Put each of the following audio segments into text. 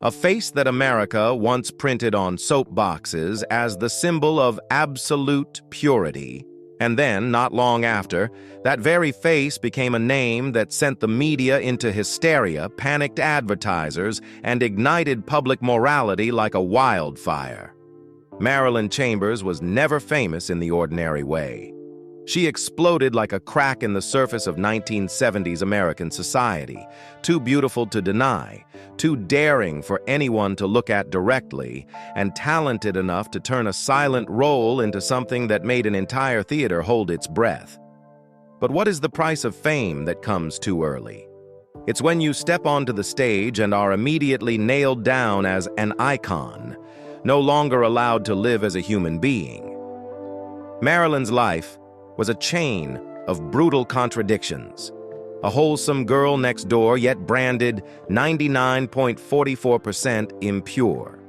A face that America once printed on soap boxes as the symbol of absolute purity. And then, not long after, that very face became a name that sent the media into hysteria, panicked advertisers, and ignited public morality like a wildfire. Marilyn Chambers was never famous in the ordinary way. She exploded like a crack in the surface of 1970s American society, too beautiful to deny, too daring for anyone to look at directly, and talented enough to turn a silent role into something that made an entire theater hold its breath. But what is the price of fame that comes too early? It's when you step onto the stage and are immediately nailed down as an icon, no longer allowed to live as a human being. Marilyn's life was a chain of brutal contradictions. A wholesome girl next door, yet branded 99.44% impure.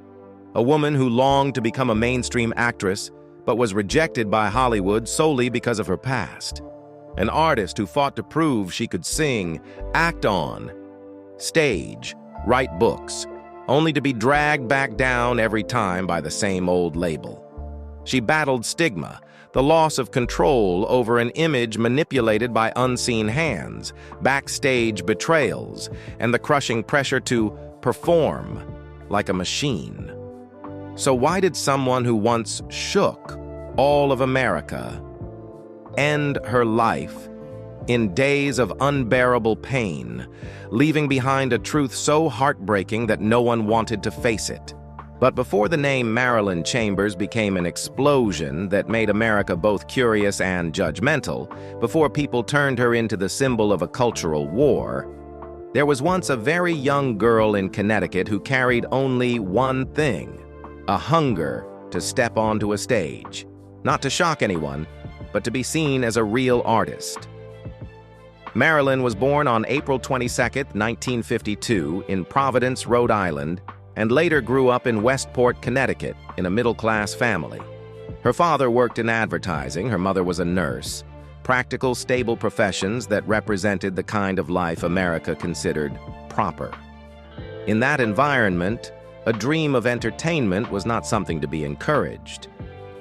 A woman who longed to become a mainstream actress, but was rejected by Hollywood solely because of her past. An artist who fought to prove she could sing, act on stage, write books, only to be dragged back down every time by the same old label. She battled stigma, the loss of control over an image manipulated by unseen hands, backstage betrayals, and the crushing pressure to perform like a machine. So why did someone who once shook all of America end her life in days of unbearable pain, leaving behind a truth so heartbreaking that no one wanted to face it? But before the name Marilyn Chambers became an explosion that made America both curious and judgmental, before people turned her into the symbol of a cultural war, there was once a very young girl in Connecticut who carried only one thing: a hunger to step onto a stage. Not to shock anyone, but to be seen as a real artist. Marilyn was born on April 22, 1952, in Providence, Rhode Island, and later grew up in Westport, Connecticut, in a middle-class family. Her father worked in advertising, her mother was a nurse, practical, stable professions that represented the kind of life America considered proper. In that environment, a dream of entertainment was not something to be encouraged.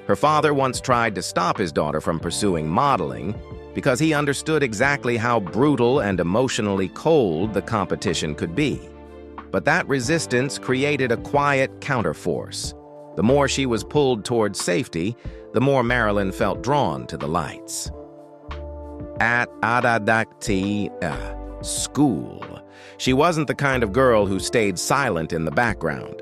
Her father once tried to stop his daughter from pursuing modeling because he understood exactly how brutal and emotionally cold the competition could be. But that resistance created a quiet counterforce. The more she was pulled towards safety, the more Marilyn felt drawn to the lights. At school, she wasn't the kind of girl who stayed silent in the background.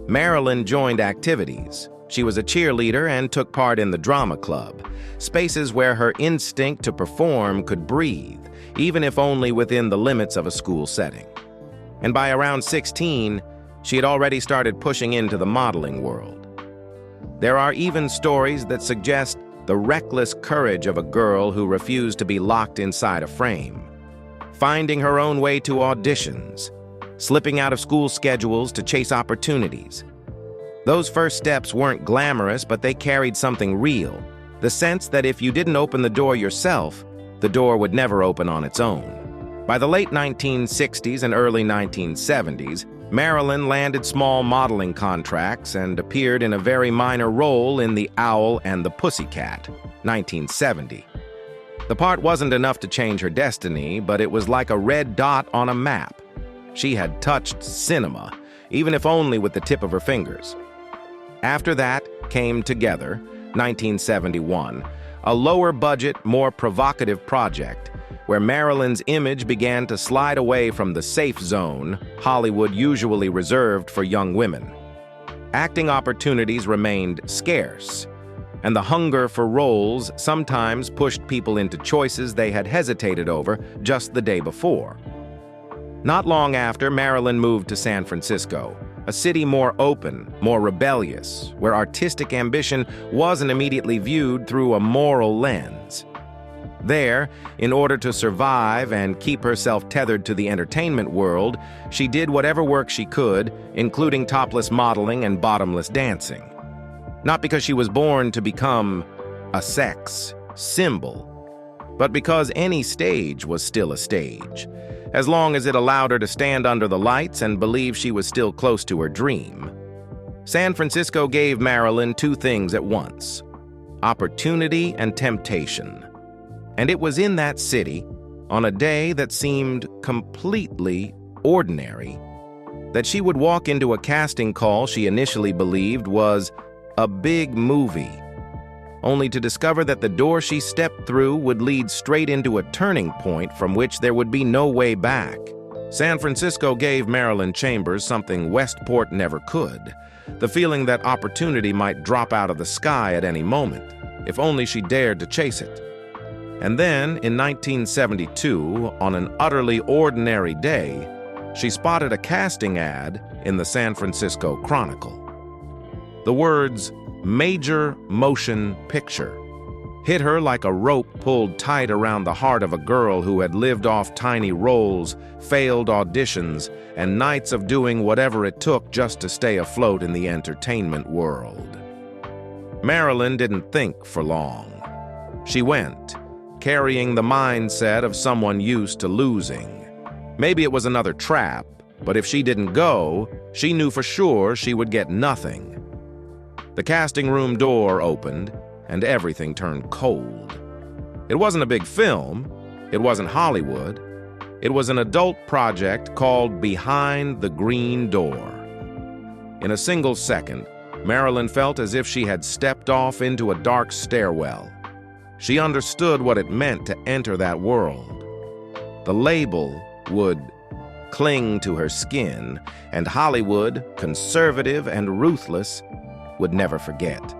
Marilyn joined activities. She was a cheerleader and took part in the drama club, spaces where her instinct to perform could breathe, even if only within the limits of a school setting. And by around 16, she had already started pushing into the modeling world. There are even stories that suggest the reckless courage of a girl who refused to be locked inside a frame, finding her own way to auditions, slipping out of school schedules to chase opportunities. Those first steps weren't glamorous, but they carried something real, the sense that if you didn't open the door yourself, the door would never open on its own. By the late 1960s and early 1970s, Marilyn landed small modeling contracts and appeared in a very minor role in The Owl and the Pussycat, 1970. The part wasn't enough to change her destiny, but it was like a red dot on a map. She had touched cinema, even if only with the tip of her fingers. After that came Together, 1971, a lower-budget, more provocative project where Marilyn's image began to slide away from the safe zone Hollywood usually reserved for young women. Acting opportunities remained scarce, and the hunger for roles sometimes pushed people into choices they had hesitated over just the day before. Not long after, Marilyn moved to San Francisco, a city more open, more rebellious, where artistic ambition wasn't immediately viewed through a moral lens. There, in order to survive and keep herself tethered to the entertainment world, she did whatever work she could, including topless modeling and bottomless dancing. Not because she was born to become a sex symbol, but because any stage was still a stage. as long as it allowed her to stand under the lights and believe she was still close to her dream. San Francisco gave Marilyn two things at once: opportunity and temptation. And it was in that city, on a day that seemed completely ordinary, that she would walk into a casting call she initially believed was a big movie, only to discover that the door she stepped through would lead straight into a turning point from which there would be no way back. San Francisco gave Marilyn Chambers something Westport never could: the feeling that opportunity might drop out of the sky at any moment, if only she dared to chase it. And then, in 1972, on an utterly ordinary day, she spotted a casting ad in the San Francisco Chronicle. The words, "Major Motion Picture," hit her like a rope pulled tight around the heart of a girl who had lived off tiny roles, failed auditions, and nights of doing whatever it took just to stay afloat in the entertainment world. Marilyn didn't think for long. She went, carrying the mindset of someone used to losing. Maybe it was another trap, but if she didn't go, she knew for sure she would get nothing. The casting room door opened, and everything turned cold. It wasn't a big film. It wasn't Hollywood. It was an adult project called Behind the Green Door. In a single second, Marilyn felt as if she had stepped off into a dark stairwell. She understood what it meant to enter that world. The label would cling to her skin, and Hollywood, conservative and ruthless, would never forget.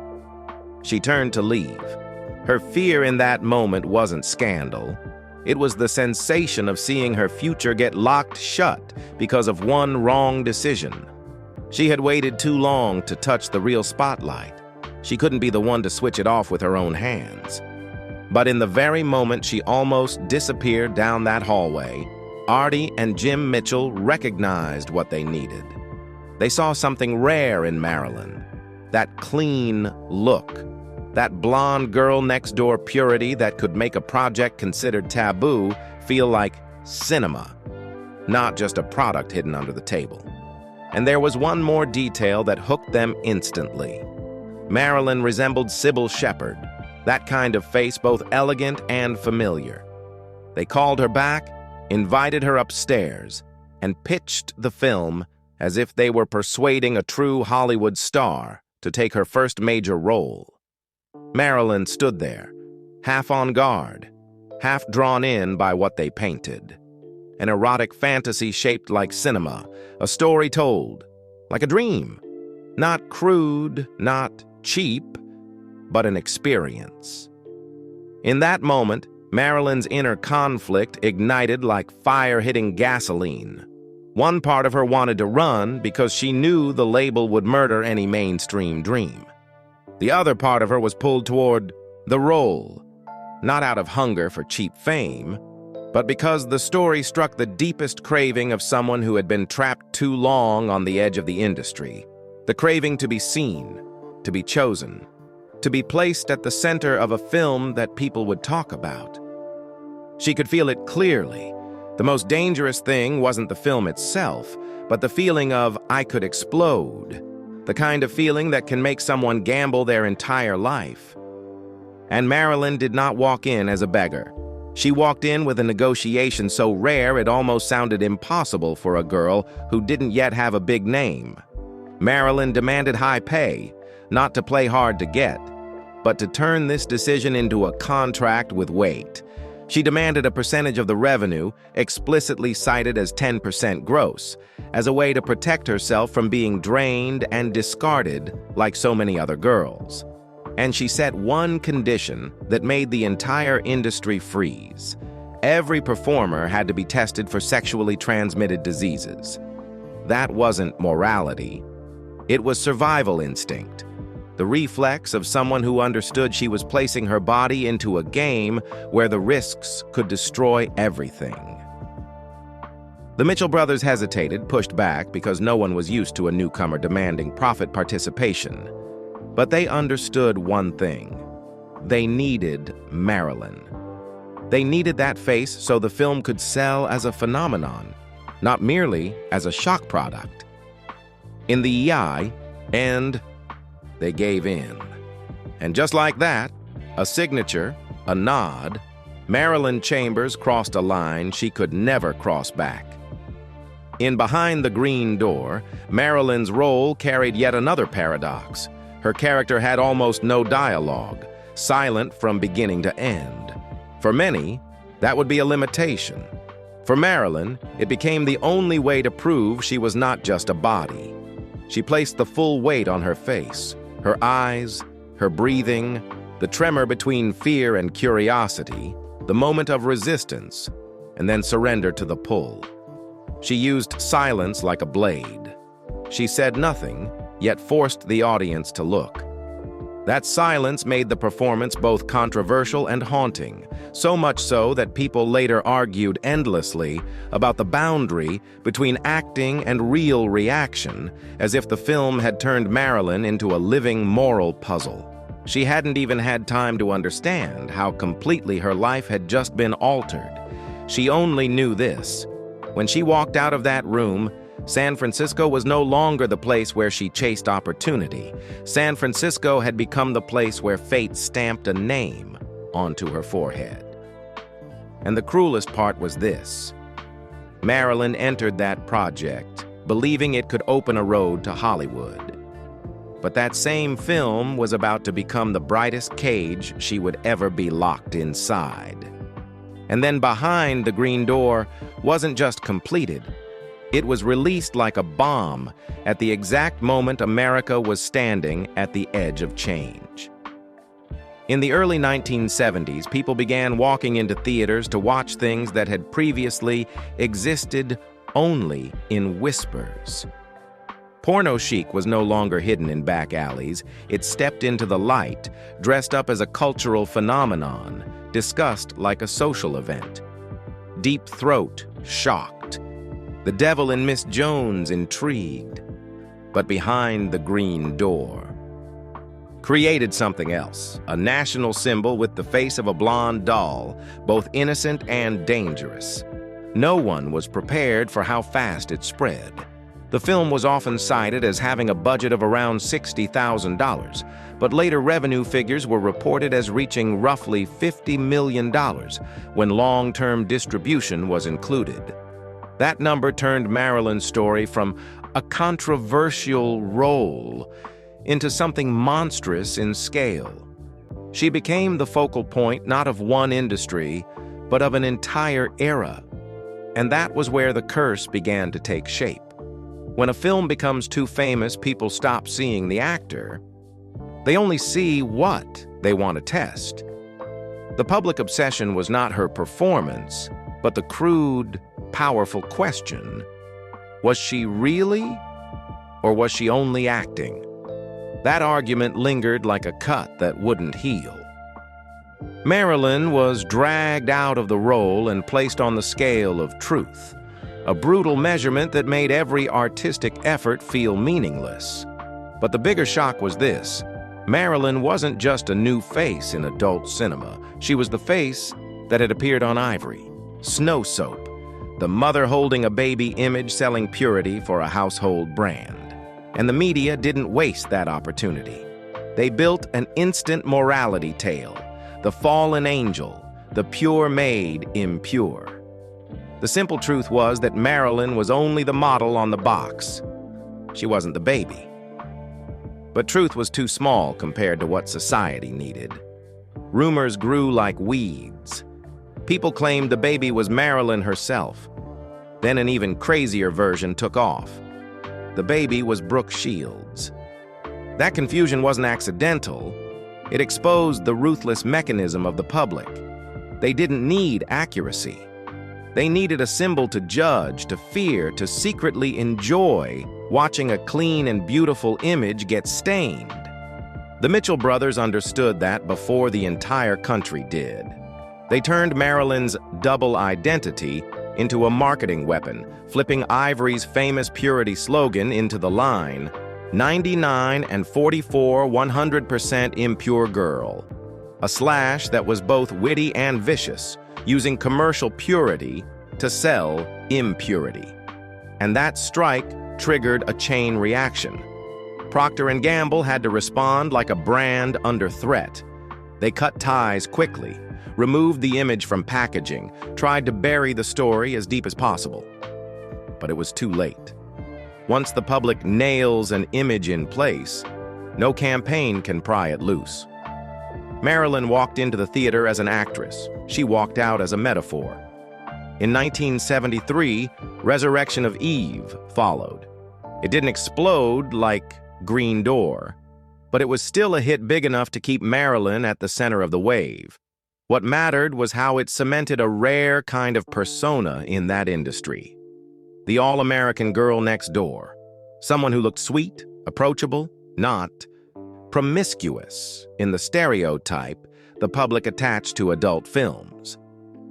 She turned to leave. Her fear in that moment wasn't scandal. It was the sensation of seeing her future get locked shut because of one wrong decision. She had waited too long to touch the real spotlight. She couldn't be the one to switch it off with her own hands. But in the very moment she almost disappeared down that hallway, Artie and Jim Mitchell recognized what they needed. They saw something rare in Marilyn. That clean look. That blonde girl next door purity that could make a project considered taboo feel like cinema, not just a product hidden under the table. And there was one more detail that hooked them instantly. Marilyn resembled Sybil Shepherd, that kind of face both elegant and familiar. They called her back, invited her upstairs, and pitched the film as if they were persuading a true Hollywood star to take her first major role. Marilyn stood there, half on guard, half drawn in by what they painted. An erotic fantasy shaped like cinema, a story told, like a dream. Not crude, not cheap, but an experience. In that moment, Marilyn's inner conflict ignited like fire hitting gasoline. One part of her wanted to run because she knew the label would murder any mainstream dream. The other part of her was pulled toward the role, not out of hunger for cheap fame, but because the story struck the deepest craving of someone who had been trapped too long on the edge of the industry. The craving to be seen, to be chosen, to be placed at the center of a film that people would talk about. She could feel it clearly. The most dangerous thing wasn't the film itself, but the feeling of "I could explode," the kind of feeling that can make someone gamble their entire life. And Marilyn did not walk in as a beggar. She walked in with a negotiation so rare it almost sounded impossible for a girl who didn't yet have a big name. Marilyn demanded high pay, not to play hard to get, but to turn this decision into a contract with weight. She demanded a percentage of the revenue, explicitly cited as 10% gross, as a way to protect herself from being drained and discarded like so many other girls. And she set one condition that made the entire industry freeze. Every performer had to be tested for sexually transmitted diseases. That wasn't morality. It was survival instinct. The reflex of someone who understood she was placing her body into a game where the risks could destroy everything. The Mitchell brothers hesitated, pushed back, because no one was used to a newcomer demanding profit participation. But they understood one thing. They needed Marilyn. They needed that face so the film could sell as a phenomenon, not merely as a shock product. In the EI, and they gave in. And just like that, a signature, a nod, Marilyn Chambers crossed a line she could never cross back. In Behind the Green Door, Marilyn's role carried yet another paradox. Her character had almost no dialogue, silent from beginning to end. For many, that would be a limitation. For Marilyn, it became the only way to prove she was not just a body. She placed the full weight on her face, her eyes, her breathing, the tremor between fear and curiosity, the moment of resistance, and then surrender to the pull. She used silence like a blade. She said nothing, yet forced the audience to look. That silence made the performance both controversial and haunting, so much so that people later argued endlessly about the boundary between acting and real reaction, as if the film had turned Marilyn into a living moral puzzle. She hadn't even had time to understand how completely her life had just been altered. She only knew this: when she walked out of that room, San Francisco was no longer the place where she chased opportunity. San Francisco had become the place where fate stamped a name onto her forehead. And the cruelest part was this: Marilyn entered that project believing it could open a road to Hollywood. But that same film was about to become the brightest cage she would ever be locked inside. And then Behind the Green Door wasn't just completed. It was released like a bomb at the exact moment America was standing at the edge of change. In the early 1970s, people began walking into theaters to watch things that had previously existed only in whispers. Porno chic was no longer hidden in back alleys. It stepped into the light, dressed up as a cultural phenomenon, discussed like a social event. Deep Throat shocked. The Devil and Miss Jones intrigued. But Behind the Green Door created something else, a national symbol with the face of a blonde doll, both innocent and dangerous. No one was prepared for how fast it spread. The film was often cited as having a budget of around $60,000, but later revenue figures were reported as reaching roughly $50 million when long-term distribution was included. That number turned Marilyn's story from a controversial role into something monstrous in scale. She became the focal point not of one industry, but of an entire era. And that was where the curse began to take shape. When a film becomes too famous, people stop seeing the actor. They only see what they want to test. The public obsession was not her performance, but the crude, powerful question: was she really, or was she only acting? That argument lingered like a cut that wouldn't heal. Marilyn was dragged out of the role and placed on the scale of truth, a brutal measurement that made every artistic effort feel meaningless. But the bigger shock was this: Marilyn wasn't just a new face in adult cinema. She was the face that had appeared on Ivory Snow soap, the mother holding a baby image selling purity for a household brand. And the media didn't waste that opportunity. They built an instant morality tale: the fallen angel, the pure made impure. The simple truth was that Marilyn was only the model on the box. She wasn't the baby. But truth was too small compared to what society needed. Rumors grew like weeds. People claimed the baby was Marilyn herself. Then an even crazier version took off. The baby was Brooke Shields. That confusion wasn't accidental. It exposed the ruthless mechanism of the public. They didn't need accuracy. They needed a symbol to judge, to fear, to secretly enjoy watching a clean and beautiful image get stained. The Mitchell brothers understood that before the entire country did. They turned Marilyn's double identity into a marketing weapon, flipping Ivory's famous purity slogan into the line, 99 and 44 100% impure girl. A slash that was both witty and vicious, using commercial purity to sell impurity. And that strike triggered a chain reaction. Procter & Gamble had to respond like a brand under threat. They cut ties quickly, removed the image from packaging, tried to bury the story as deep as possible. But it was too late. Once the public nails an image in place, no campaign can pry it loose. Marilyn walked into the theater as an actress. She walked out as a metaphor. In 1973, Resurrection of Eve followed. It didn't explode like Green Door, but it was still a hit big enough to keep Marilyn at the center of the wave. What mattered was how it cemented a rare kind of persona in that industry. The all-American girl next door. Someone who looked sweet, approachable, not promiscuous in the stereotype the public attached to adult films.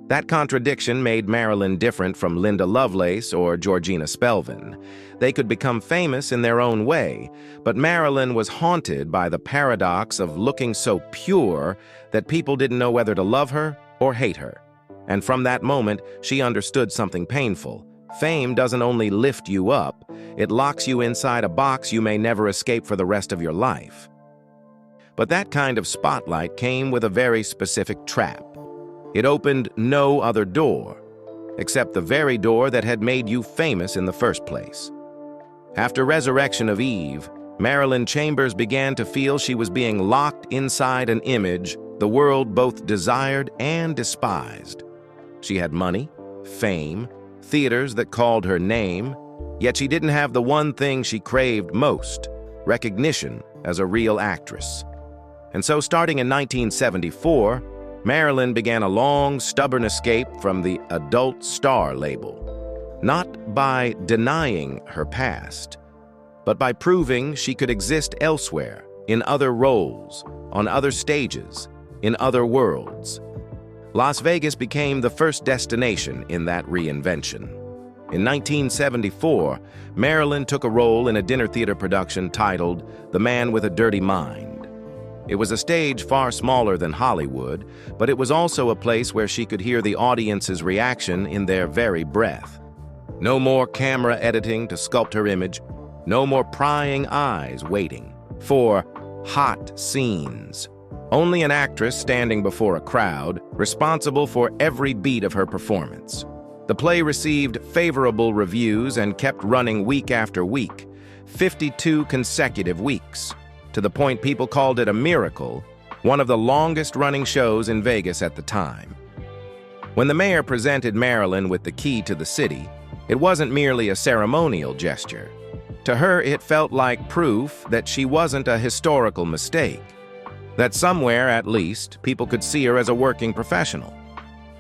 That contradiction made Marilyn different from Linda Lovelace or Georgina Spelvin. They could become famous in their own way, but Marilyn was haunted by the paradox of looking so pure that people didn't know whether to love her or hate her. And from that moment, she understood something painful. Fame doesn't only lift you up, it locks you inside a box you may never escape for the rest of your life. But that kind of spotlight came with a very specific trap. It opened no other door, except the very door that had made you famous in the first place. After Resurrection of Eve, Marilyn Chambers began to feel she was being locked inside an image the world both desired and despised. She had money, fame, theaters that called her name, yet she didn't have the one thing she craved most, recognition as a real actress. And so starting in 1974, Marilyn began a long, stubborn escape from the adult star label, not by denying her past, but by proving she could exist elsewhere, in other roles, on other stages, in other worlds. Las Vegas became the first destination in that reinvention. In 1974, Marilyn took a role in a dinner theater production titled The Man with a Dirty Mind. It was a stage far smaller than Hollywood, but it was also a place where she could hear the audience's reaction in their very breath. No more camera editing to sculpt her image, no more prying eyes waiting for hot scenes. Only an actress standing before a crowd, responsible for every beat of her performance. The play received favorable reviews and kept running week after week, 52 consecutive weeks. To the point people called it a miracle, one of the longest-running shows in Vegas at the time. When the mayor presented Marilyn with the key to the city, it wasn't merely a ceremonial gesture. To her, it felt like proof that she wasn't a historical mistake, that somewhere, at least, people could see her as a working professional.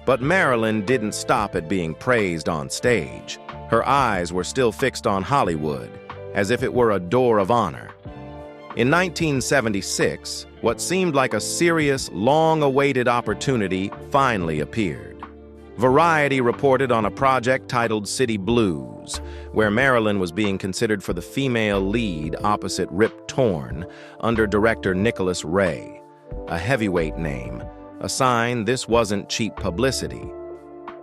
But Marilyn didn't stop at being praised on stage. Her eyes were still fixed on Hollywood, as if it were a door of honor. In 1976, what seemed like a serious, long-awaited opportunity finally appeared. Variety reported on a project titled City Blues, where Marilyn was being considered for the female lead opposite Rip Torn under director Nicholas Ray, a heavyweight name, a sign this wasn't cheap publicity.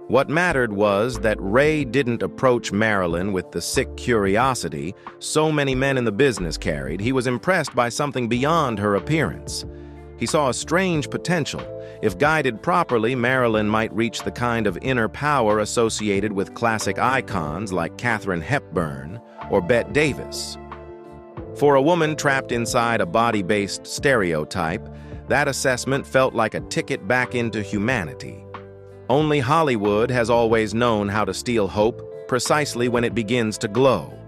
What mattered was that Ray didn't approach Marilyn with the sick curiosity so many men in the business carried. He was impressed by something beyond her appearance. He saw a strange potential. If guided properly, Marilyn might reach the kind of inner power associated with classic icons like Katharine Hepburn or Bette Davis. For a woman trapped inside a body-based stereotype, that assessment felt like a ticket back into humanity. Only Hollywood has always known how to steal hope precisely when it begins to glow.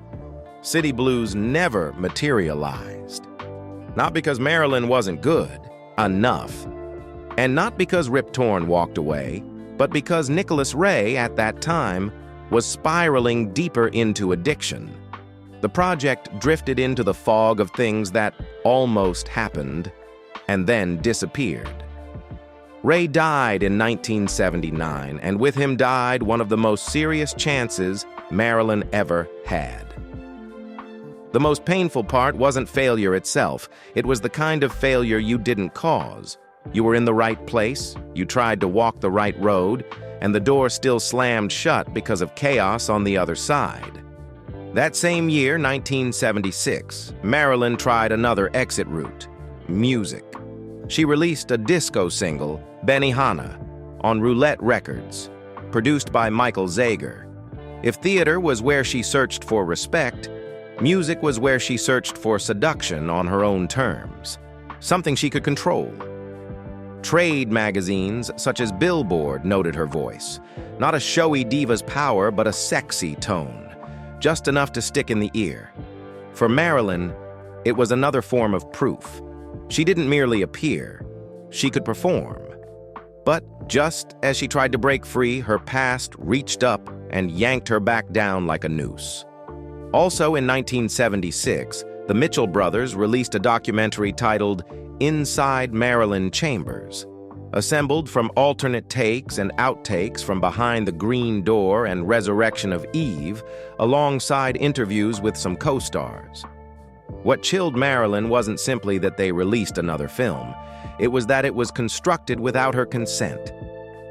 City Blues never materialized. Not because Marilyn wasn't good enough, and not because Rip Torn walked away, but because Nicholas Ray at that time was spiraling deeper into addiction. The project drifted into the fog of things that almost happened and then disappeared. Ray died in 1979, and with him died one of the most serious chances Marilyn ever had. The most painful part wasn't failure itself. It was the kind of failure you didn't cause. You were in the right place, you tried to walk the right road, and the door still slammed shut because of chaos on the other side. That same year, 1976, Marilyn tried another exit route: music. She released a disco single, Benihana, on Roulette Records, produced by Michael Zager. If theater was where she searched for respect, music was where she searched for seduction on her own terms, something she could control. Trade magazines such as Billboard noted her voice, not a showy diva's power, but a sexy tone, just enough to stick in the ear. For Marilyn, it was another form of proof. She didn't merely appear, she could perform. But just as she tried to break free, her past reached up and yanked her back down like a noose. Also in 1976, the Mitchell brothers released a documentary titled Inside Marilyn Chambers, assembled from alternate takes and outtakes from Behind the Green Door and Resurrection of Eve, alongside interviews with some co-stars. What chilled Marilyn wasn't simply that they released another film, it was that it was constructed without her consent,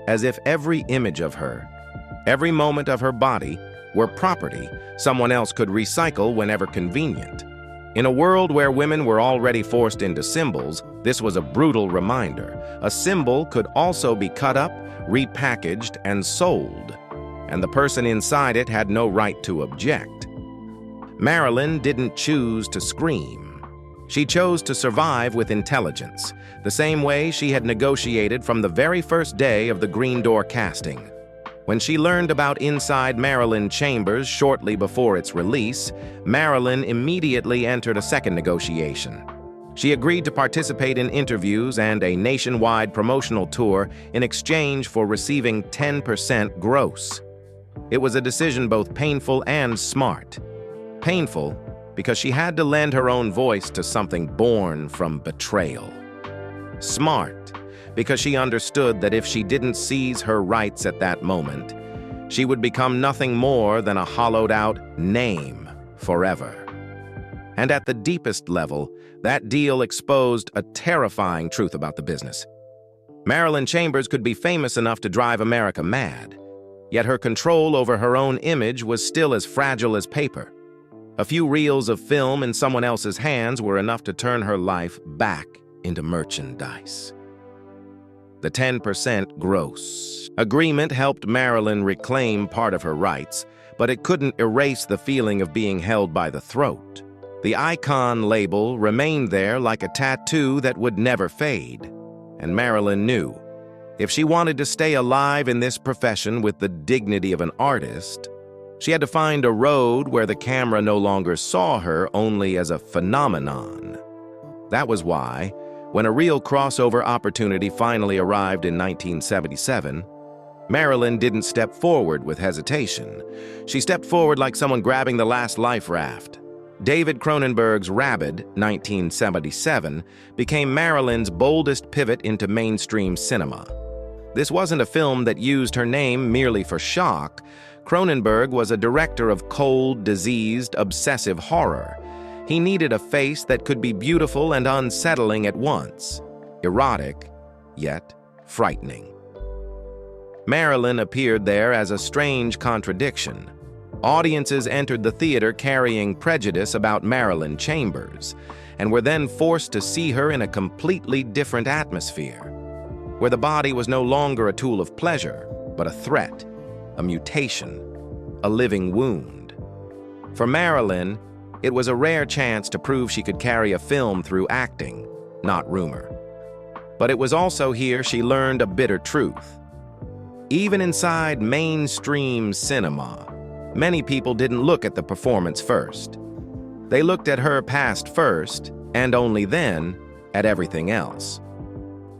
as if every image of her, every moment of her body, were property someone else could recycle whenever convenient. In a world where women were already forced into symbols, this was a brutal reminder. A symbol could also be cut up, repackaged, and sold, and the person inside it had no right to object. Marilyn didn't choose to scream. She chose to survive with intelligence, the same way she had negotiated from the very first day of the Green Door casting. When she learned about Inside Marilyn Chambers shortly before its release, Marilyn immediately entered a second negotiation. She agreed to participate in interviews and a nationwide promotional tour in exchange for receiving 10% gross. It was a decision both painful and smart. Painful because she had to lend her own voice to something born from betrayal. Smart because she understood that if she didn't seize her rights at that moment, she would become nothing more than a hollowed-out name forever. And at the deepest level, that deal exposed a terrifying truth about the business. Marilyn Chambers could be famous enough to drive America mad, yet her control over her own image was still as fragile as paper. A few reels of film in someone else's hands were enough to turn her life back into merchandise. The 10% gross agreement helped Marilyn reclaim part of her rights, but it couldn't erase the feeling of being held by the throat. The icon label remained there like a tattoo that would never fade. And Marilyn knew, if she wanted to stay alive in this profession with the dignity of an artist, she had to find a road where the camera no longer saw her only as a phenomenon. That was why, when a real crossover opportunity finally arrived in 1977, Marilyn didn't step forward with hesitation. She stepped forward like someone grabbing the last life raft. David Cronenberg's Rabid, 1977, became Marilyn's boldest pivot into mainstream cinema. This wasn't a film that used her name merely for shock. Cronenberg was a director of cold, diseased, obsessive horror. He needed a face that could be beautiful and unsettling at once, erotic, yet frightening. Marilyn appeared there as a strange contradiction. Audiences entered the theater carrying prejudice about Marilyn Chambers, and were then forced to see her in a completely different atmosphere, where the body was no longer a tool of pleasure, but a threat, a mutation, a living wound. For Marilyn, it was a rare chance to prove she could carry a film through acting, not rumor. But it was also here she learned a bitter truth. Even inside mainstream cinema, many people didn't look at the performance first. They looked at her past first, and only then, at everything else.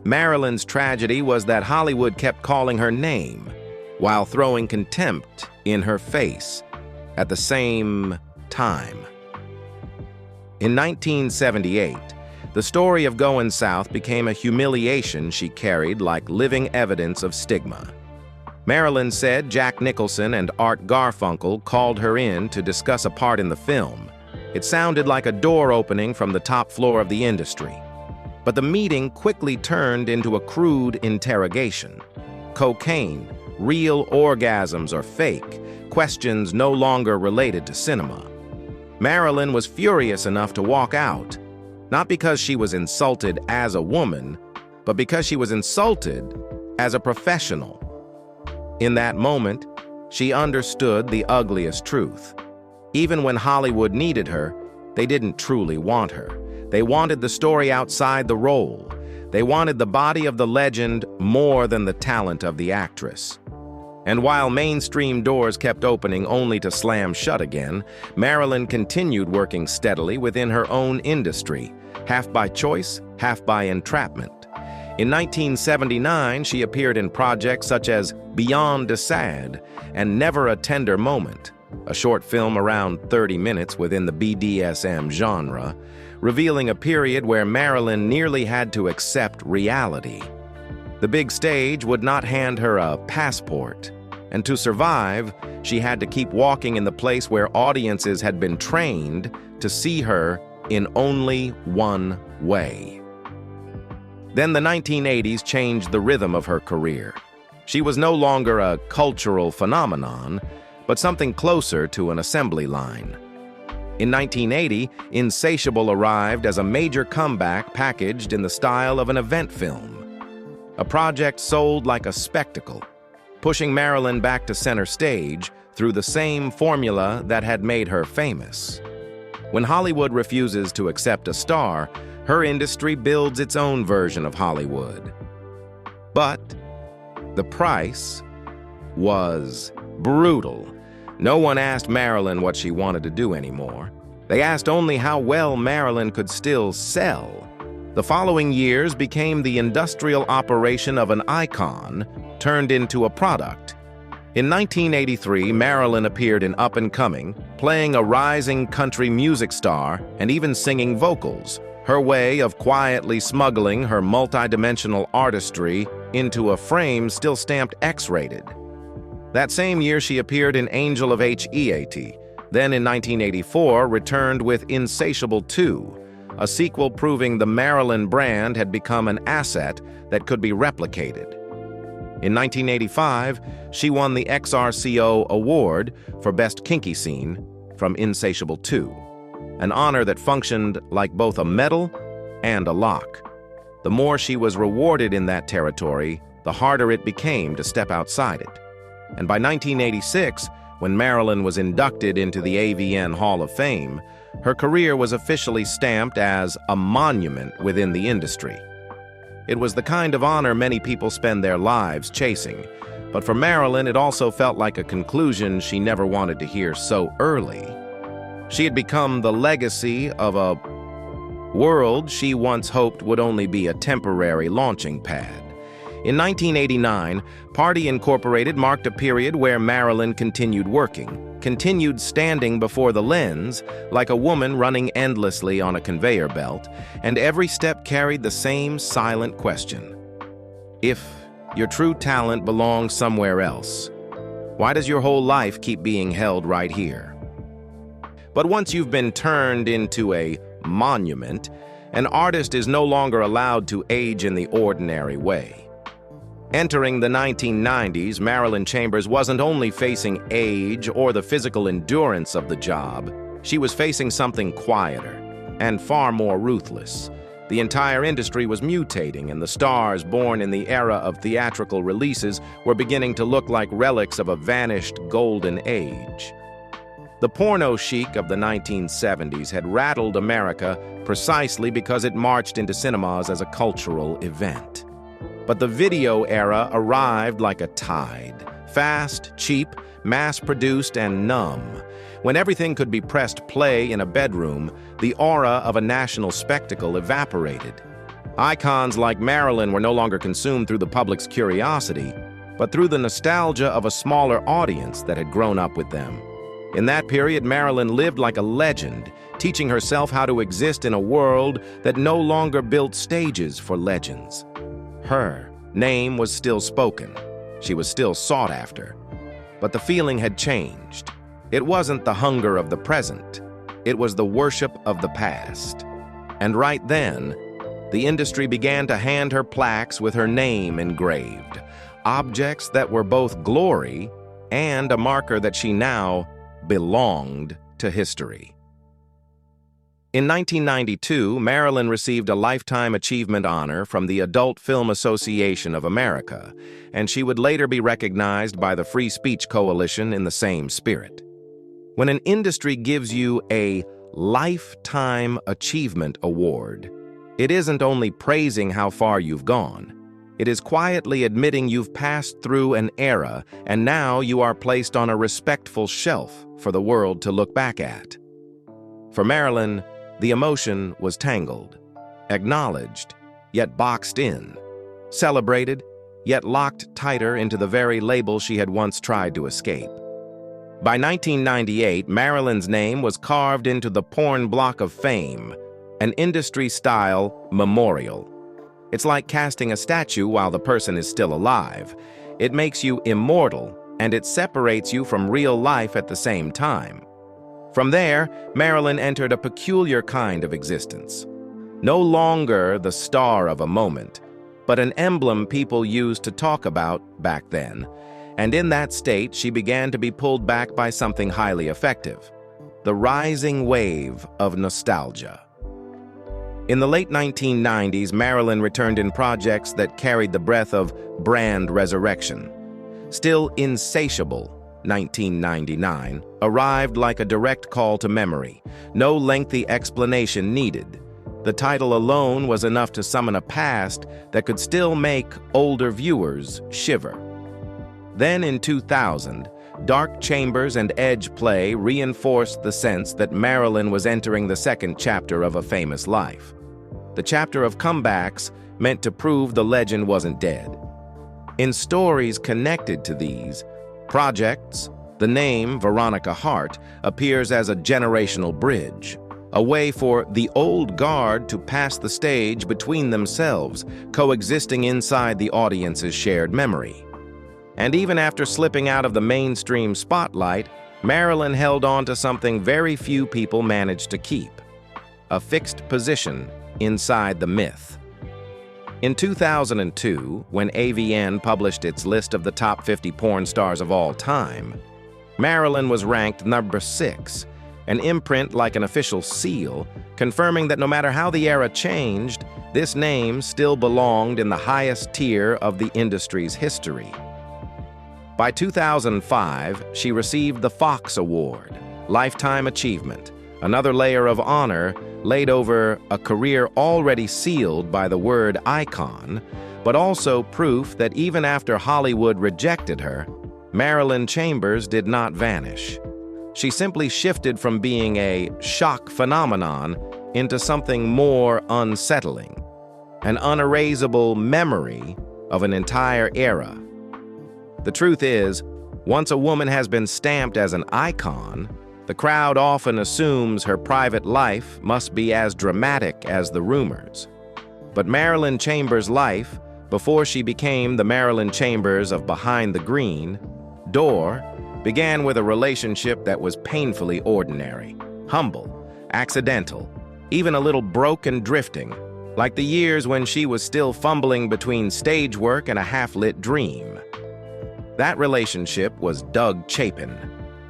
Marilyn's tragedy was that Hollywood kept calling her name, while throwing contempt in her face at the same time. In 1978, the story of Going South became a humiliation she carried like living evidence of stigma. Marilyn said Jack Nicholson and Art Garfunkel called her in to discuss a part in the film. It sounded like a door opening from the top floor of the industry. But the meeting quickly turned into a crude interrogation. Cocaine, real orgasms or fake, questions no longer related to cinema. Marilyn was furious enough to walk out, not because she was insulted as a woman, but because she was insulted as a professional. In that moment, she understood the ugliest truth. Even when Hollywood needed her, they didn't truly want her. They wanted the story outside the role. They wanted the body of the legend more than the talent of the actress. And while mainstream doors kept opening only to slam shut again, Marilyn continued working steadily within her own industry, half by choice, half by entrapment. In 1979, she appeared in projects such as Beyond the Sad and Never a Tender Moment, a short film around 30 minutes within the BDSM genre, revealing a period where Marilyn nearly had to accept reality. The big stage would not hand her a passport, and to survive, she had to keep walking in the place where audiences had been trained to see her in only one way. Then the 1980s changed the rhythm of her career. She was no longer a cultural phenomenon, but something closer to an assembly line. In 1980, Insatiable arrived as a major comeback packaged in the style of an event film. A project sold like a spectacle, pushing Marilyn back to center stage through the same formula that had made her famous. When Hollywood refuses to accept a star, her industry builds its own version of Hollywood. But the price was brutal. No one asked Marilyn what she wanted to do anymore. They asked only how well Marilyn could still sell. The following years became the industrial operation of an icon turned into a product. In 1983, Marilyn appeared in Up and Coming, playing a rising country music star and even singing vocals, her way of quietly smuggling her multidimensional artistry into a frame still stamped X-rated. That same year, she appeared in Angel of HEAT, then in 1984 returned with Insatiable 2, a sequel proving the Marilyn brand had become an asset that could be replicated. In 1985, she won the XRCO Award for Best Kinky Scene from Insatiable 2, an honor that functioned like both a medal and a lock. The more she was rewarded in that territory, the harder it became to step outside it. And by 1986, when Marilyn was inducted into the AVN Hall of Fame, her career was officially stamped as a monument within the industry. It was the kind of honor many people spend their lives chasing, but for Marilyn, it also felt like a conclusion she never wanted to hear so early. She had become the legacy of a world she once hoped would only be a temporary launching pad. In 1989, Party Incorporated marked a period where Marilyn continued working, continued standing before the lens like a woman running endlessly on a conveyor belt, and every step carried the same silent question. If your true talent belongs somewhere else, why does your whole life keep being held right here? But once you've been turned into a monument, an artist is no longer allowed to age in the ordinary way. Entering the 1990s, Marilyn Chambers wasn't only facing age or the physical endurance of the job, she was facing something quieter and far more ruthless. The entire industry was mutating, and the stars born in the era of theatrical releases were beginning to look like relics of a vanished golden age. The porno chic of the 1970s had rattled America precisely because it marched into cinemas as a cultural event. But the video era arrived like a tide, fast, cheap, mass-produced, and numb. When everything could be pressed play in a bedroom, the aura of a national spectacle evaporated. Icons like Marilyn were no longer consumed through the public's curiosity, but through the nostalgia of a smaller audience that had grown up with them. In that period, Marilyn lived like a legend, teaching herself how to exist in a world that no longer built stages for legends. Her name was still spoken. She was still sought after. But the feeling had changed. It wasn't the hunger of the present. It was the worship of the past. And right then, The industry began to hand her plaques with her name engraved, objects that were both glory and a marker that she now belonged to history. In 1992, Marilyn received a Lifetime Achievement Honor from the Adult Film Association of America, and she would later be recognized by the Free Speech Coalition in the same spirit. When an industry gives you a Lifetime Achievement Award, it isn't only praising how far you've gone. It is quietly admitting you've passed through an era and now you are placed on a respectful shelf for the world to look back at. For Marilyn, the emotion was tangled, acknowledged, yet boxed in, celebrated, yet locked tighter into the very label she had once tried to escape. By 1998, Marilyn's name was carved into the porn block of fame, an industry-style memorial. It's like casting a statue while the person is still alive. It makes you immortal, and it separates you from real life at the same time. From there, Marilyn entered a peculiar kind of existence. No longer the star of a moment, but an emblem people used to talk about back then. And in that state, she began to be pulled back by something highly effective: the rising wave of nostalgia. In the late 1990s, Marilyn returned in projects that carried the breath of brand resurrection. Still Insatiable, 1999, arrived like a direct call to memory. No lengthy explanation needed. The title alone was enough to summon a past that could still make older viewers shiver. Then in 2000, dark chambers and edge play reinforced the sense that Marilyn was entering the second chapter of a famous life. The chapter of comebacks meant to prove the legend wasn't dead. In stories connected to these projects, the name Veronica Hart appears as a generational bridge, a way for the old guard to pass the stage between themselves, coexisting inside the audience's shared memory. And even after slipping out of the mainstream spotlight, Marilyn held on to something very few people managed to keep: a fixed position inside the myth. In 2002, when AVN published its list of the top 50 porn stars of all time, Marilyn was ranked number 6, an imprint like an official seal, confirming that no matter how the era changed, this name still belonged in the highest tier of the industry's history. By 2005, she received the Fox Award, Lifetime Achievement, another layer of honor laid over a career already sealed by the word icon, but also proof that even after Hollywood rejected her, Marilyn Chambers did not vanish. She simply shifted from being a shock phenomenon into something more unsettling, an unerasable memory of an entire era. The truth is, once a woman has been stamped as an icon, the crowd often assumes her private life must be as dramatic as the rumors. But Marilyn Chambers' life, before she became the Marilyn Chambers of Behind the Green Door, began with a relationship that was painfully ordinary, humble, accidental, even a little broke and drifting, like the years when she was still fumbling between stage work and a half-lit dream. That relationship was Doug Chapin.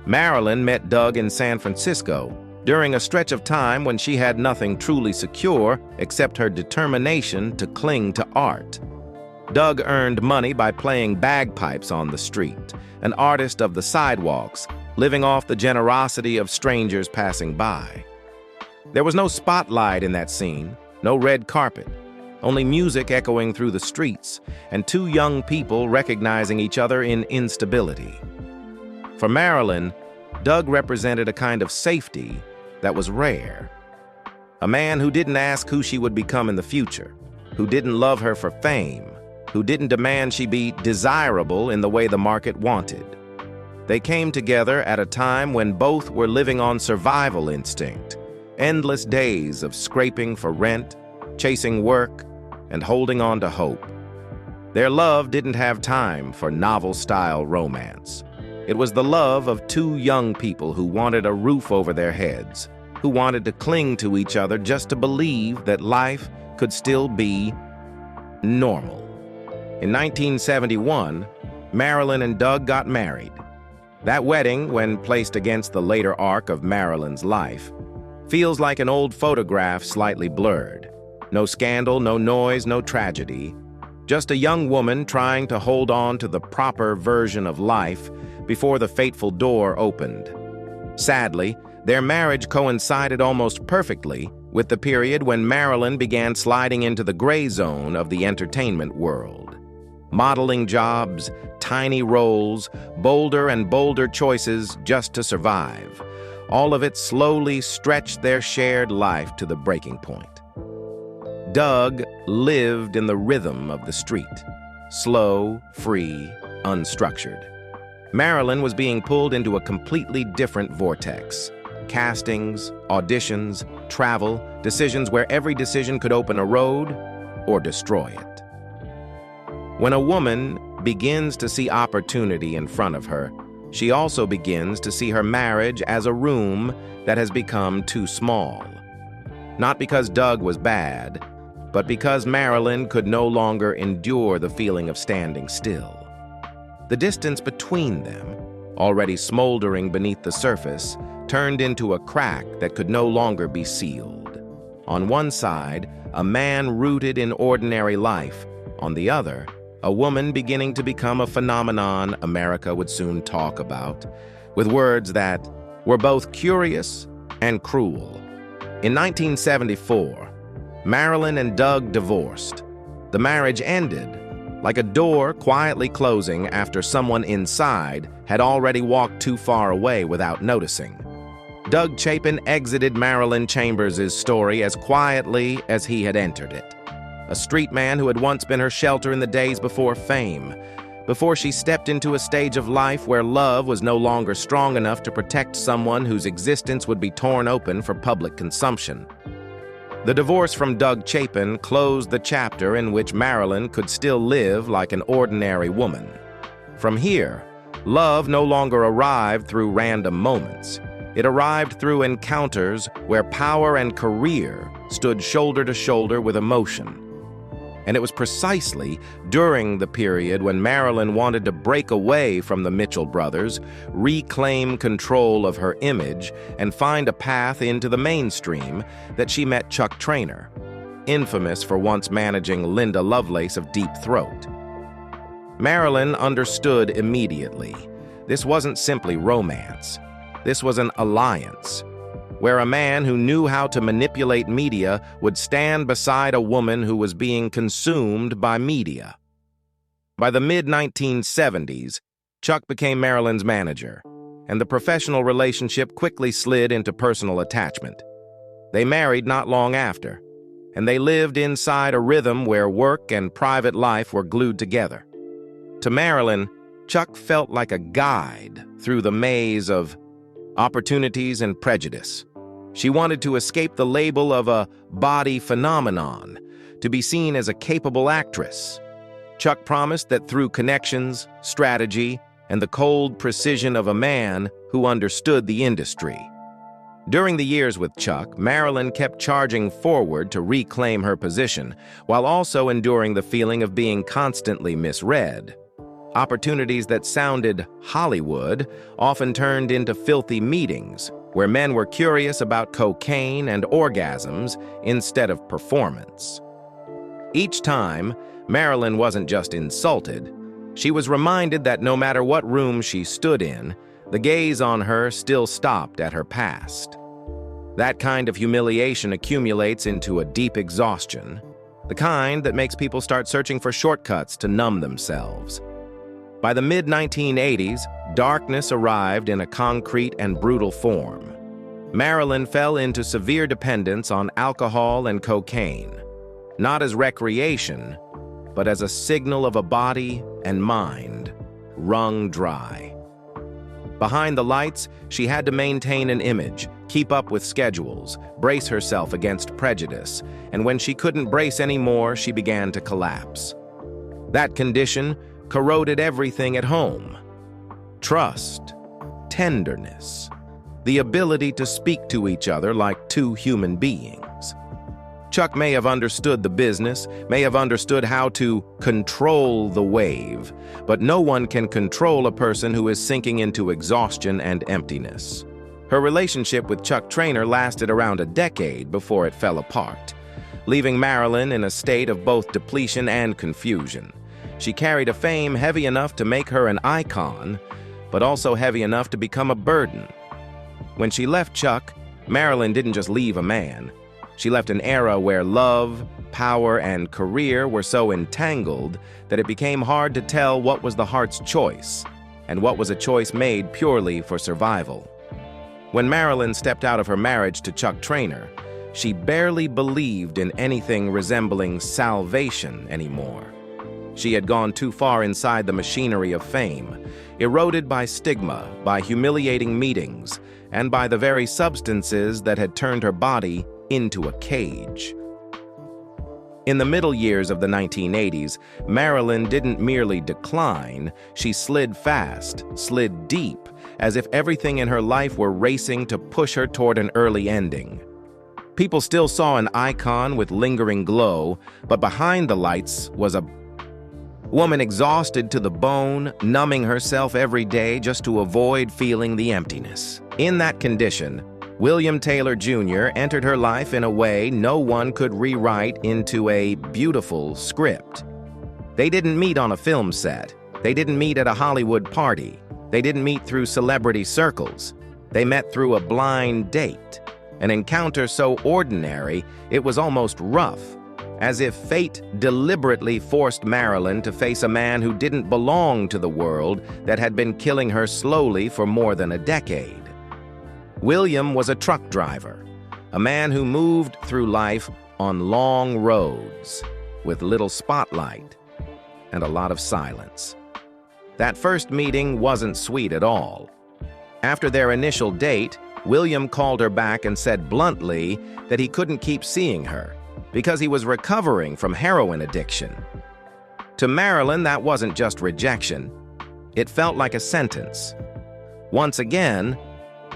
Marilyn met Doug in San Francisco during a stretch of time when she had nothing truly secure except her determination to cling to art. Doug earned money by playing bagpipes on the street, an artist of the sidewalks, living off the generosity of strangers passing by. There was no spotlight in that scene, no red carpet, only music echoing through the streets, and two young people recognizing each other in instability. For Marilyn, Doug represented a kind of safety that was rare. A man who didn't ask who she would become in the future, who didn't love her for fame, who didn't demand she be desirable in the way the market wanted. They came together at a time when both were living on survival instinct, endless days of scraping for rent, chasing work, and holding on to hope. Their love didn't have time for novel-style romance. It was the love of two young people who wanted a roof over their heads, who wanted to cling to each other just to believe that life could still be normal. In 1971, Marilyn and Doug got married. That wedding, when placed against the later arc of Marilyn's life, feels like an old photograph slightly blurred. No scandal, no noise, no tragedy. Just a young woman trying to hold on to the proper version of life before the fateful door opened. Sadly, their marriage coincided almost perfectly with the period when Marilyn began sliding into the gray zone of the entertainment world. Modeling jobs, tiny roles, bolder and bolder choices just to survive. All of it slowly stretched their shared life to the breaking point. Doug lived in the rhythm of the street, slow, free, unstructured. Marilyn was being pulled into a completely different vortex. Castings, auditions, travel, decisions where every decision could open a road or destroy it. When a woman begins to see opportunity in front of her, she also begins to see her marriage as a room that has become too small. Not because Doug was bad, but because Marilyn could no longer endure the feeling of standing still. The distance between them, already smoldering beneath the surface, turned into a crack that could no longer be sealed. On one side, a man rooted in ordinary life. On the other, a woman beginning to become a phenomenon America would soon talk about, with words that were both curious and cruel. In 1974, Marilyn and Doug divorced. The marriage ended, like a door quietly closing after someone inside had already walked too far away without noticing. Doug Chapin exited Marilyn Chambers' story as quietly as he had entered it. A street man who had once been her shelter in the days before fame, before she stepped into a stage of life where love was no longer strong enough to protect someone whose existence would be torn open for public consumption. The divorce from Doug Chapin closed the chapter in which Marilyn could still live like an ordinary woman. From here, love no longer arrived through random moments. It arrived through encounters where power and career stood shoulder to shoulder with emotion. And it was precisely during the period when Marilyn wanted to break away from the Mitchell brothers, reclaim control of her image, and find a path into the mainstream that she met Chuck Traynor, infamous for once managing Linda Lovelace of Deep Throat. Marilyn understood immediately. This wasn't simply romance. This was an alliance, where a man who knew how to manipulate media would stand beside a woman who was being consumed by media. By the mid-1970s, Chuck became Marilyn's manager, and the professional relationship quickly slid into personal attachment. They married not long after, and they lived inside a rhythm where work and private life were glued together. To Marilyn, Chuck felt like a guide through the maze of opportunities and prejudice. She wanted to escape the label of a body phenomenon, to be seen as a capable actress. Chuck promised that through connections, strategy, and the cold precision of a man who understood the industry. During the years with Chuck, Marilyn kept charging forward to reclaim her position, while also enduring the feeling of being constantly misread. Opportunities that sounded Hollywood often turned into filthy meetings, where men were curious about cocaine and orgasms instead of performance. Each time, Marilyn wasn't just insulted. She was reminded that no matter what room she stood in, the gaze on her still stopped at her past. That kind of humiliation accumulates into a deep exhaustion, the kind that makes people start searching for shortcuts to numb themselves. By the mid-1980s, darkness arrived in a concrete and brutal form. Marilyn fell into severe dependence on alcohol and cocaine, not as recreation, but as a signal of a body and mind wrung dry. Behind the lights, she had to maintain an image, keep up with schedules, brace herself against prejudice, and when she couldn't brace anymore, she began to collapse. That condition corroded everything at home. Trust, tenderness, the ability to speak to each other like two human beings. Chuck may have understood the business, may have understood how to control the wave, but no one can control a person who is sinking into exhaustion and emptiness. Her relationship with Chuck Traynor lasted around a decade before it fell apart, leaving Marilyn in a state of both depletion and confusion. She carried a fame heavy enough to make her an icon, but also heavy enough to become a burden. When she left Chuck, Marilyn didn't just leave a man. She left an era where love, power, and career were so entangled that it became hard to tell what was the heart's choice and what was a choice made purely for survival. When Marilyn stepped out of her marriage to Chuck Traynor, she barely believed in anything resembling salvation anymore. She had gone too far inside the machinery of fame, eroded by stigma, by humiliating meetings, and by the very substances that had turned her body into a cage. In the middle years of the 1980s, Marilyn didn't merely decline, she slid fast, slid deep, as if everything in her life were racing to push her toward an early ending. People still saw an icon with lingering glow, but behind the lights was a woman exhausted to the bone, numbing herself every day just to avoid feeling the emptiness. In that condition, William Taylor Jr. entered her life in a way no one could rewrite into a beautiful script. They didn't meet on a film set. They didn't meet at a Hollywood party. They didn't meet through celebrity circles. They met through a blind date, an encounter so ordinary it was almost rough, as if fate deliberately forced Marilyn to face a man who didn't belong to the world that had been killing her slowly for more than a decade. William was a truck driver, a man who moved through life on long roads, with little spotlight and a lot of silence. That first meeting wasn't sweet at all. After their initial date, William called her back and said bluntly that he couldn't keep seeing her because he was recovering from heroin addiction. To Marilyn, that wasn't just rejection. It felt like a sentence. Once again,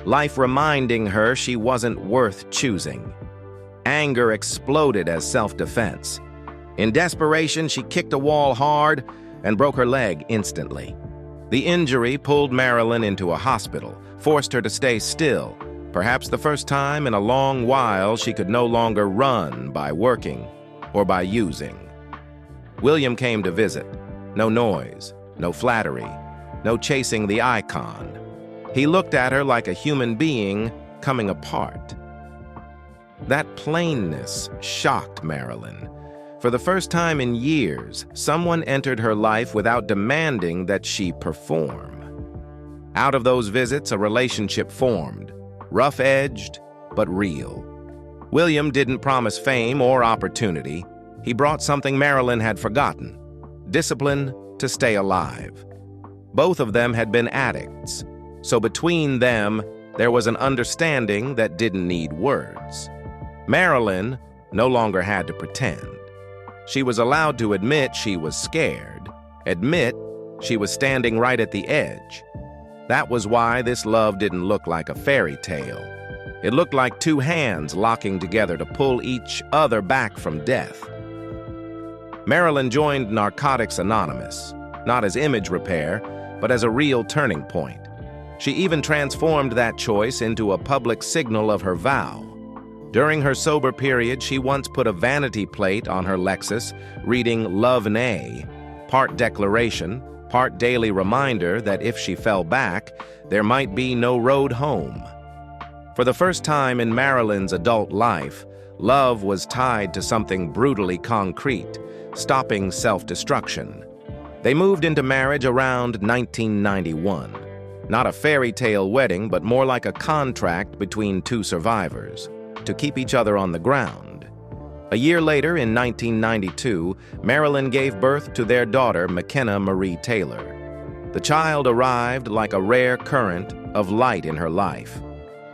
life reminding her she wasn't worth choosing. Anger exploded as self-defense. In desperation, she kicked a wall hard and broke her leg instantly. The injury pulled Marilyn into a hospital, forced her to stay still. Perhaps the first time in a long while she could no longer run by working or by using. William came to visit. No noise, no flattery, no chasing the icon. He looked at her like a human being coming apart. That plainness shocked Marilyn. For the first time in years, someone entered her life without demanding that she perform. Out of those visits, a relationship formed, rough-edged, but real. William didn't promise fame or opportunity. He brought something Marilyn had forgotten: discipline to stay alive. Both of them had been addicts, so between them, there was an understanding that didn't need words. Marilyn no longer had to pretend. She was allowed to admit she was scared, admit she was standing right at the edge. That was why this love didn't look like a fairy tale. It looked like two hands locking together to pull each other back from death. Marilyn joined Narcotics Anonymous, not as image repair, but as a real turning point. She even transformed that choice into a public signal of her vow. During her sober period, she once put a vanity plate on her Lexus, reading Love Nay, part declaration, part daily reminder that if she fell back, there might be no road home. For the first time in Marilyn's adult life, love was tied to something brutally concrete, stopping self-destruction. They moved into marriage around 1991. Not a fairy tale wedding, but more like a contract between two survivors, to keep each other on the ground. A year later, in 1992, Marilyn gave birth to their daughter, McKenna Marie Taylor. The child arrived like a rare current of light in her life,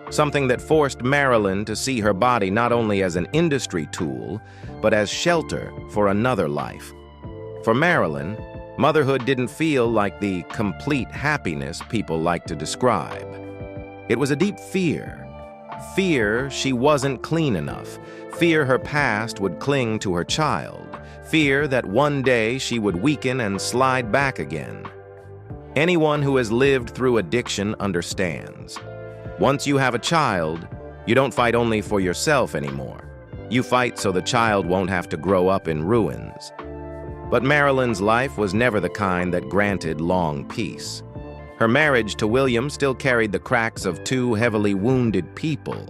something that forced Marilyn to see her body not only as an industry tool, but as shelter for another life. For Marilyn, motherhood didn't feel like the complete happiness people like to describe. It was a deep fear, Fear she wasn't clean enough. Fear her past would cling to her child. Fear that one day she would weaken and slide back again. Anyone who has lived through addiction understands. Once you have a child, you don't fight only for yourself anymore. You fight so the child won't have to grow up in ruins. But Marilyn's life was never the kind that granted long peace. Her marriage to William still carried the cracks of two heavily wounded people.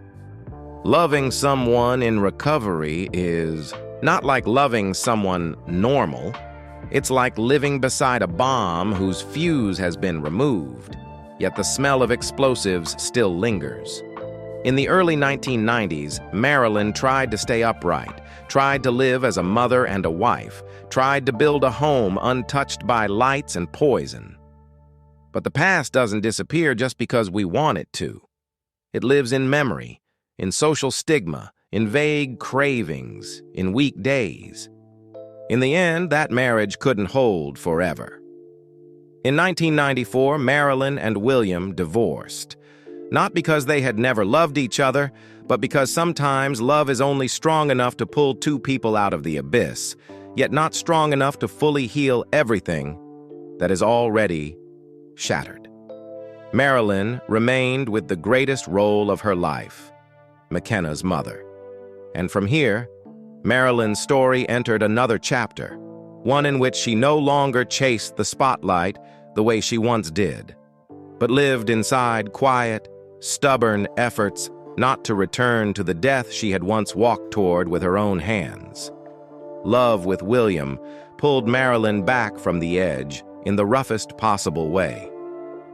Loving someone in recovery is not like loving someone normal. It's like living beside a bomb whose fuse has been removed, yet the smell of explosives still lingers. In the early 1990s, Marilyn tried to stay upright, tried to live as a mother and a wife, tried to build a home untouched by lights and poison. But the past doesn't disappear just because we want it to. It lives in memory, in social stigma, in vague cravings, in weak days. In the end, that marriage couldn't hold forever. In 1994, Marilyn and William divorced. Not because they had never loved each other, but because sometimes love is only strong enough to pull two people out of the abyss, yet not strong enough to fully heal everything that is already shattered. Marilyn remained with the greatest role of her life, McKenna's mother. And from here, Marilyn's story entered another chapter, one in which she no longer chased the spotlight the way she once did, but lived inside quiet, stubborn efforts not to return to the death she had once walked toward with her own hands. Love with William pulled Marilyn back from the edge in the roughest possible way,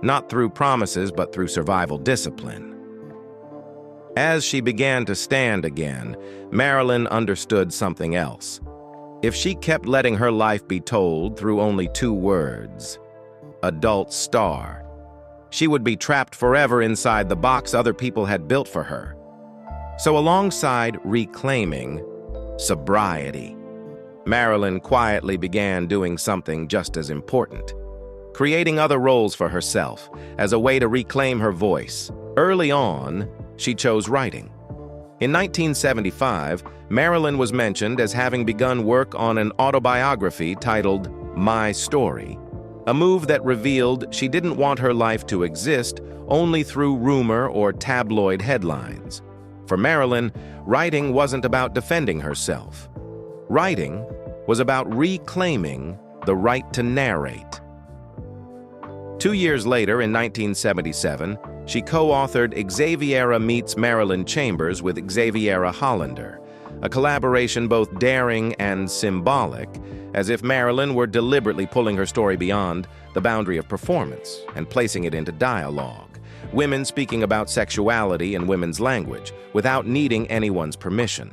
not through promises but through survival discipline. As she began to stand again, Marilyn understood something else. If she kept letting her life be told through only two words, adult star, she would be trapped forever inside the box other people had built for her. So alongside reclaiming sobriety, Marilyn quietly began doing something just as important, creating other roles for herself as a way to reclaim her voice. Early on, she chose writing. In 1975, Marilyn was mentioned as having begun work on an autobiography titled My Story, a move that revealed she didn't want her life to exist only through rumor or tabloid headlines. For Marilyn, writing wasn't about defending herself. Writing was about reclaiming the right to narrate. 2 years later, in 1977, she co-authored Xaviera Meets Marilyn Chambers with Xaviera Hollander, a collaboration both daring and symbolic, as if Marilyn were deliberately pulling her story beyond the boundary of performance and placing it into dialogue, women speaking about sexuality in women's language without needing anyone's permission.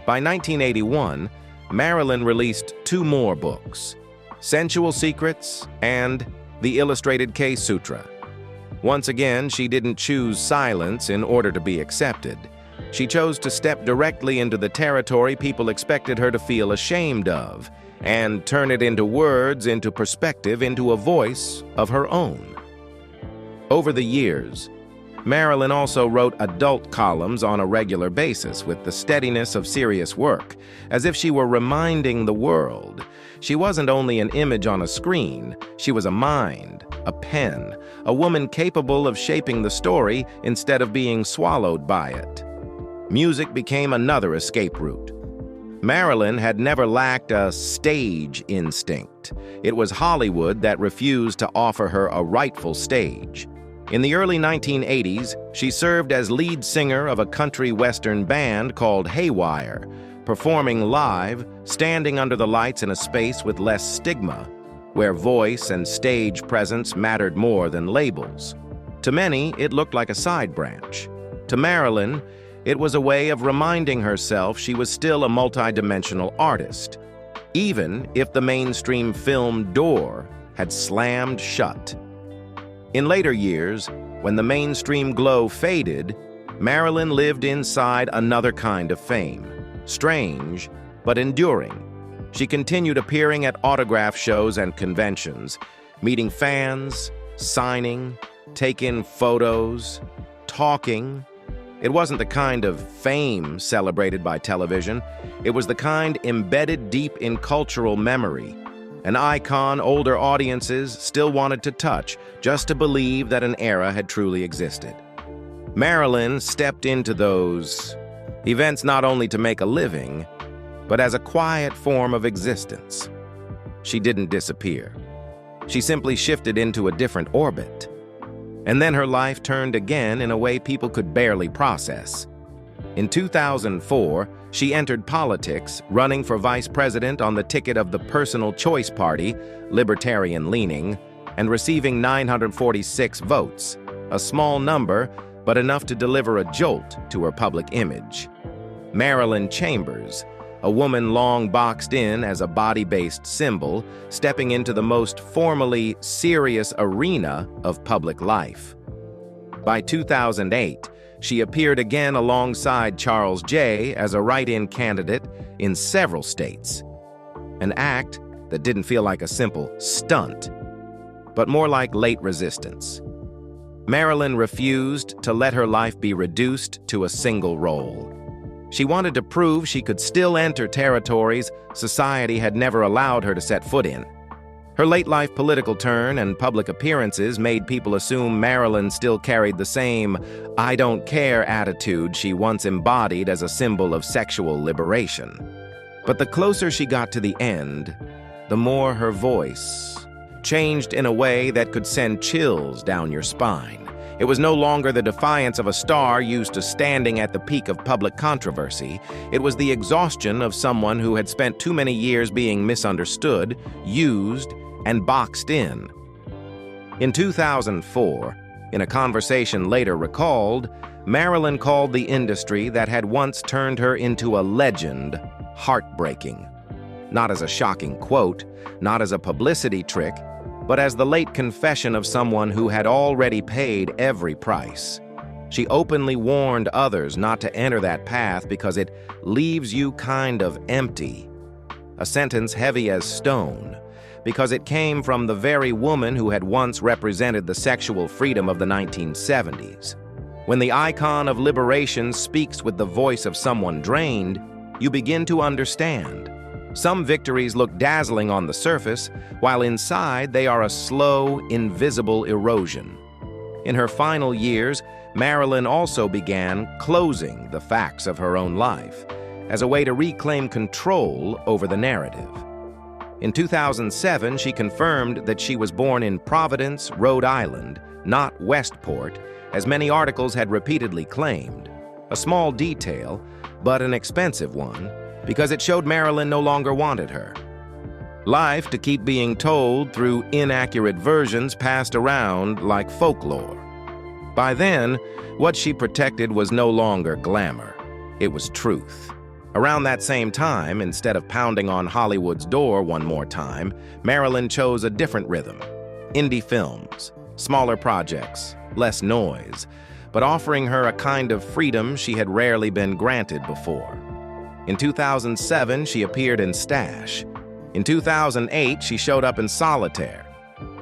By 1981, Marilyn released 2 more books, Sensual Secrets and The Illustrated Case Sutra. Once again, she didn't choose silence in order to be accepted. She chose to step directly into the territory people expected her to feel ashamed of, and turn it into words, into perspective, into a voice of her own. Over the years, Marilyn also wrote adult columns on a regular basis with the steadiness of serious work, as if she were reminding the world she wasn't only an image on a screen, she was a mind, a pen, a woman capable of shaping the story instead of being swallowed by it. Music became another escape route. Marilyn had never lacked a stage instinct. It was Hollywood that refused to offer her a rightful stage. In the early 1980s, she served as lead singer of a country western band called Haywire, performing live, standing under the lights in a space with less stigma, where voice and stage presence mattered more than labels. To many, it looked like a side branch. To Marilyn, it was a way of reminding herself she was still a multidimensional artist, even if the mainstream film door had slammed shut. In later years, when the mainstream glow faded, Marilyn lived inside another kind of fame, strange but enduring. She continued appearing at autograph shows and conventions, meeting fans, signing, taking photos, talking, It wasn't the kind of fame celebrated by television. It was the kind embedded deep in cultural memory, an icon older audiences still wanted to touch just to believe that an era had truly existed. Marilyn stepped into those events not only to make a living, but as a quiet form of existence. She didn't disappear. She simply shifted into a different orbit. And then her life turned again in a way people could barely process. In 2004, she entered politics, running for vice president on the ticket of the Personal Choice Party, libertarian-leaning, and receiving 946 votes, a small number, but enough to deliver a jolt to her public image. Marilyn Chambers, a woman long boxed in as a body-based symbol, stepping into the most formally serious arena of public life. By 2008, she appeared again alongside Charles J. as a write-in candidate in several states. An act that didn't feel like a simple stunt, but more like late resistance. Marilyn refused to let her life be reduced to a single role. She wanted to prove she could still enter territories society had never allowed her to set foot in. Her late-life political turn and public appearances made people assume Marilyn still carried the same "I don't care" attitude she once embodied as a symbol of sexual liberation. But the closer she got to the end, the more her voice changed in a way that could send chills down your spine. It was no longer the defiance of a star used to standing at the peak of public controversy. It was the exhaustion of someone who had spent too many years being misunderstood, used, and boxed in. In 2004, in a conversation later recalled, Marilyn called the industry that had once turned her into a legend heartbreaking. Not as a shocking quote, not as a publicity trick, but as the late confession of someone who had already paid every price. She openly warned others not to enter that path because it leaves you kind of empty. A sentence heavy as stone, because it came from the very woman who had once represented the sexual freedom of the 1970s. When the icon of liberation speaks with the voice of someone drained, you begin to understand. Some victories look dazzling on the surface, while inside they are a slow, invisible erosion. In her final years, Marilyn also began closing the facts of her own life as a way to reclaim control over the narrative. In 2007, she confirmed that she was born in Providence, Rhode Island, not Westport, as many articles had repeatedly claimed. A small detail, but an expensive one, because it showed Marilyn no longer wanted her. Life to keep being told through inaccurate versions passed around like folklore. By then, what she protected was no longer glamour. It was truth. Around that same time, instead of pounding on Hollywood's door one more time, Marilyn chose a different rhythm. Indie films, smaller projects, less noise, but offering her a kind of freedom she had rarely been granted before. In 2007, she appeared in Stash. In 2008, she showed up in Solitaire.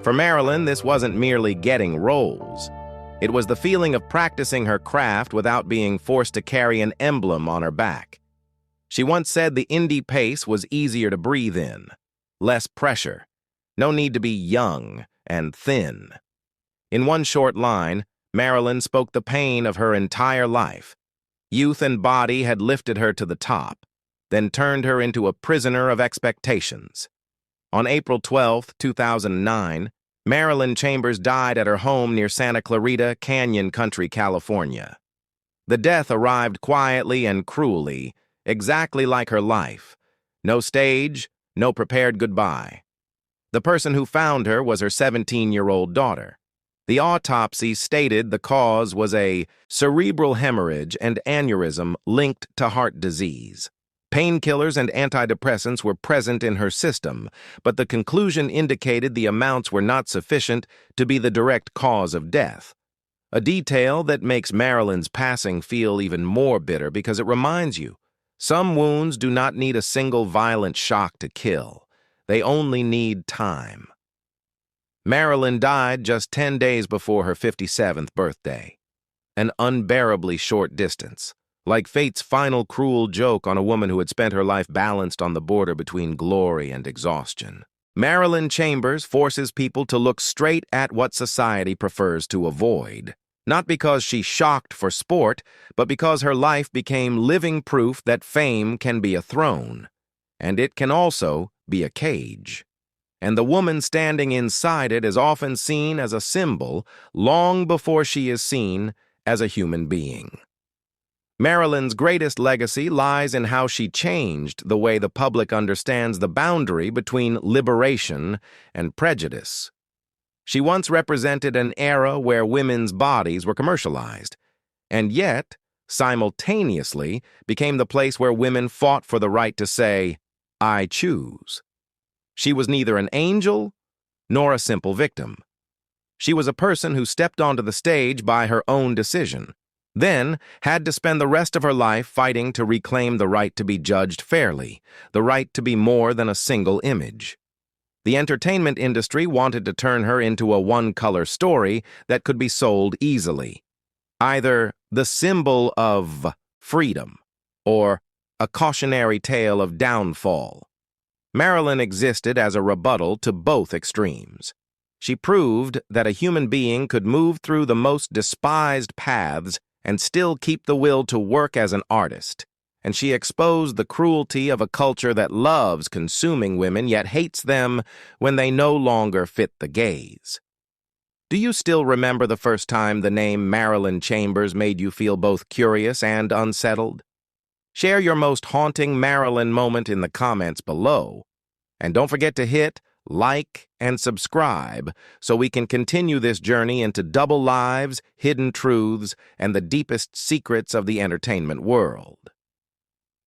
For Marilyn, this wasn't merely getting roles. It was the feeling of practicing her craft without being forced to carry an emblem on her back. She once said the indie pace was easier to breathe in. Less pressure. No need to be young and thin. In one short line, Marilyn spoke the pain of her entire life. Youth and body had lifted her to the top, then turned her into a prisoner of expectations. On April 12, 2009, Marilyn Chambers died at her home near Santa Clarita Canyon Country, California. The death arrived quietly and cruelly, exactly like her life. No stage, no prepared goodbye. The person who found her was her 17-year-old daughter. The autopsy stated the cause was a cerebral hemorrhage and aneurysm linked to heart disease. Painkillers and antidepressants were present in her system, but the conclusion indicated the amounts were not sufficient to be the direct cause of death. A detail that makes Marilyn's passing feel even more bitter because it reminds you, some wounds do not need a single violent shock to kill. They only need time. Marilyn died just 10 days before her 57th birthday. an unbearably short distance, like fate's final cruel joke on a woman who had spent her life balanced on the border between glory and exhaustion. Marilyn Chambers forces people to look straight at what society prefers to avoid, not because she's shocked for sport, but because her life became living proof that fame can be a throne, and it can also be a cage. And the woman standing inside it is often seen as a symbol long before she is seen as a human being. Marilyn's greatest legacy lies in how she changed the way the public understands the boundary between liberation and prejudice. She once represented an era where women's bodies were commercialized, and yet, simultaneously, became the place where women fought for the right to say, "I choose." She was neither an angel nor a simple victim. She was a person who stepped onto the stage by her own decision, then had to spend the rest of her life fighting to reclaim the right to be judged fairly, the right to be more than a single image. The entertainment industry wanted to turn her into a one-color story that could be sold easily, either the symbol of freedom or a cautionary tale of downfall. Marilyn existed as a rebuttal to both extremes. She proved that a human being could move through the most despised paths and still keep the will to work as an artist, and she exposed the cruelty of a culture that loves consuming women yet hates them when they no longer fit the gaze. Do you still remember the first time the name Marilyn Chambers made you feel both curious and unsettled? Share your most haunting Marilyn moment in the comments below, and don't forget to hit like and subscribe so we can continue this journey into double lives, hidden truths, and the deepest secrets of the entertainment world.